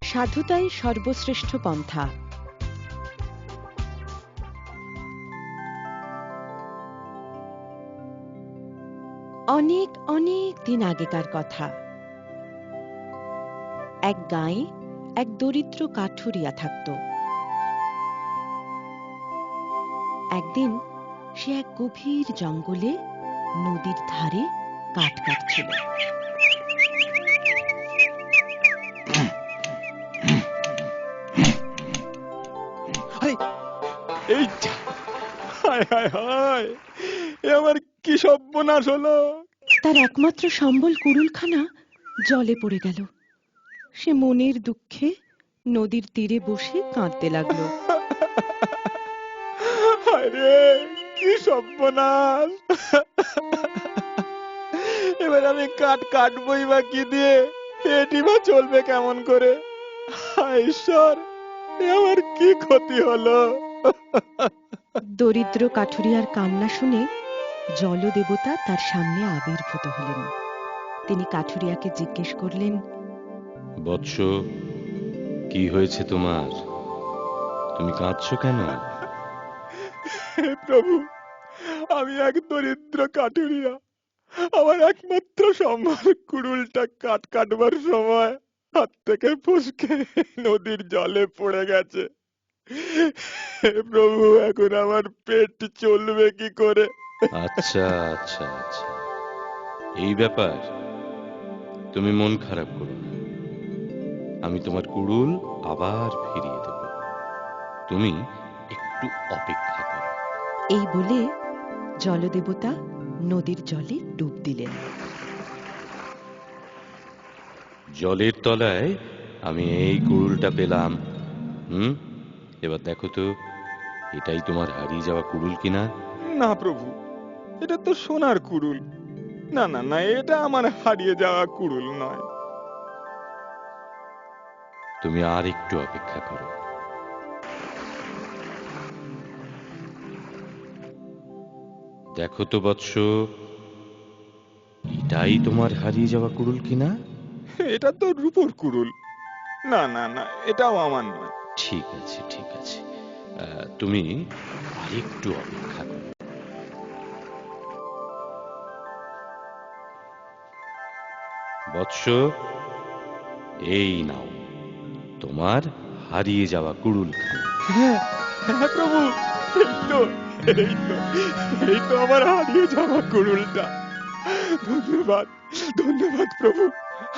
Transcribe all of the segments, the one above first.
সাধুতাই সর্বশ্রেষ্ঠ পন্থা। অনেক অনেক দিন আগেকার কথা। এক গাঁয়ে এক দরিদ্র কাঠুরিয়া থাকত। একদিন সে এক গভীর জঙ্গলে নদীর ধারে কাঠ কাটছিল। আমার কি সর্বনাশ হলো! তার একমাত্র সম্বল কুড়ুলখানা জলে পড়ে গেল। সে মনের দুঃখে নদীর তীরে বসে কাঁদতে লাগলো। আরে কি সর্বনাশ! এবার আমি কাঠ কাটবই বা কি দিয়ে? এটি বা চলবে কেমন করে? ঈশ্বর, আমার কি ক্ষতি হলো! দরিদ্র কাঠুরিয়ার কান্না শুনে জলদেবতা তার সামনে আবির্ভূত হলেন। তিনি কাঠুরিয়াকে জিজ্ঞেস করলেন, বৎস, কি হয়েছে তোমার? তুমি কাঁদছো কেন? হে প্রভু, আমি এক দরিদ্র কাঠুরিয়া। আমার একমাত্র সম্বল কুড়ুলটা কাঠ কাটবার সময় হাত থেকে ফসকে নদীর জলে পড়ে গেছে। হে প্রভু, এখন আমার পেট চলবে কি করে? আচ্ছা আচ্ছা আচ্ছা, এই ব্যাপার। তুমি মন খারাপ করো না, আমি তোমার কুড়ুল আবার ফিরিয়ে দেব। তুমি একটু অপেক্ষা করো। এই বলে জলদেবতা নদীর জলে ডুব দিলেন। জলের তলায় আমি এই কুড়ুলটা পেলাম। এবার দেখো তো, এটাই তোমার হারিয়ে যাওয়া কুড়ুল কিনা? না প্রভু, এটা তো সোনার কুড়ুল। না না না, এটা আমার হারিয়ে যাওয়া কুড়ুল নয়। তুমি আর একটু অপেক্ষা করো। দেখো তো বৎস, এটাই তোমার হারিয়ে যাওয়া কুড়ুল কিনা? এটা তো রূপোর কুড়ুল। না না না, এটাও আমার নয়। ঠিক আছে ঠিক আছে, তুমি আরেকটু অপেক্ষা করো। বৎস, এই নাও তোমার হারিয়ে যাওয়া কুড়ুল খানা। হ্যাঁ হ্যাঁ প্রভু, এই তো এই তো এই তো আমার হারিয়ে যাওয়া কুড়ুলটা। ধন্যবাদ ধন্যবাদ প্রভু,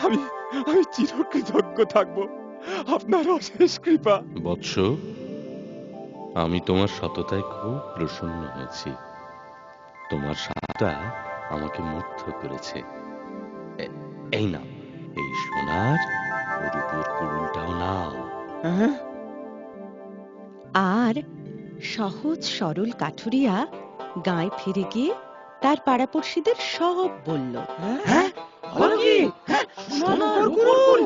আমি আমি চিরকৃতজ্ঞ থাকবো আপনার অশেষ কৃপা। বৎস, আমি তোমার সততায় খুব প্রসন্ন হয়েছি। তোমার সাথা আমাকে মুগ্ধ করেছে। এই নাও, এই সোনার ও রূপোর কুড়ুলটাও নাও। হ্যাঁ? আর সহজ সরল কাঠুরিয়া গাঁয়ে ফিরে গিয়ে তার পাড়াপড়শিদের সব বলল। হ্যাঁ? বলো কি? হ্যাঁ, সোনার কুড়ুল!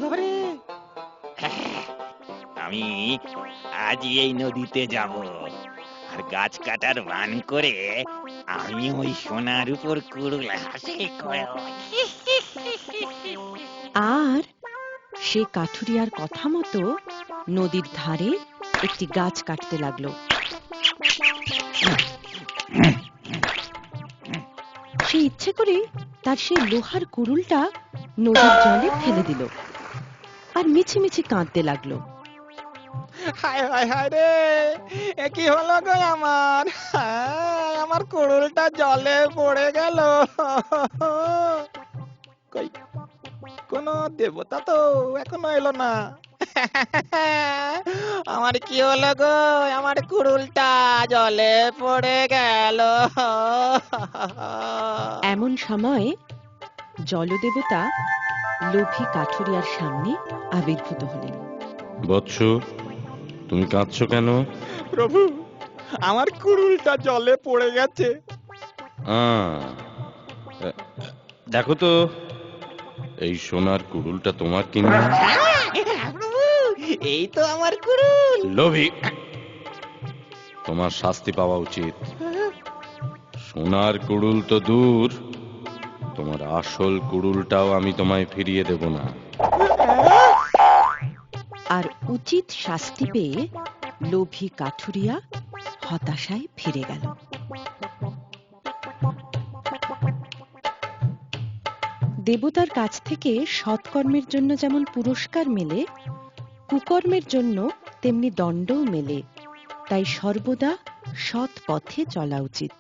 বাবারে! আমি আজই এই নদীতে যাব, আর গাছ কাটার বান করে আমি ওই সোনার উপর কুড়ুল হাসিল করব। আর সে কাঠুরিয়ার কথা মতো নদীর ধারে একটি গাছ কাটতে লাগলো। সে ইচ্ছে করে তার সেই লোহার কুড়ুলটা নদীর জলে ফেলে দিল আর মিছিমিছি কাঁদতে লাগলো। হায় হায় হায় রে, এ কি হলো গো আমার! আমার কুড়ুলটা জলে পড়ে গেল। কই, কোন দেবতা তো এখনো এলো না। আমার কি হলো গো, আমার কুড়ুলটা জলে পড়ে গেল। এমন সময় জলদেবতা লোভী কাঠুরিয়ার সামনে আবির্ভূত হলেন। বৎস, তুমি কাঁদছো কেন? প্রভু, আমার কুড়ুলটা জলে পড়ে গেছে। দেখো তো, এই সোনার কুড়ুলটা তোমার কিনা? প্রভু, এই তো আমার কুড়ুল। লোভী, তোমার শাস্তি পাওয়া উচিত। সোনার কুড়ুল তো দূর, তোমার আসল কুড়ুলটাও আমি তোমায় ফিরিয়ে দেব না। আর উচিত শাস্তি পেয়ে লোভী কাঠুরিয়া হতাশায় ফিরে গেল। দেবতার কাছ থেকে সৎকর্মের জন্য যেমন পুরস্কার মেলে, কুকর্মের জন্য তেমনি দণ্ডও মেলে। তাই সর্বদা সৎ পথে চলা উচিত।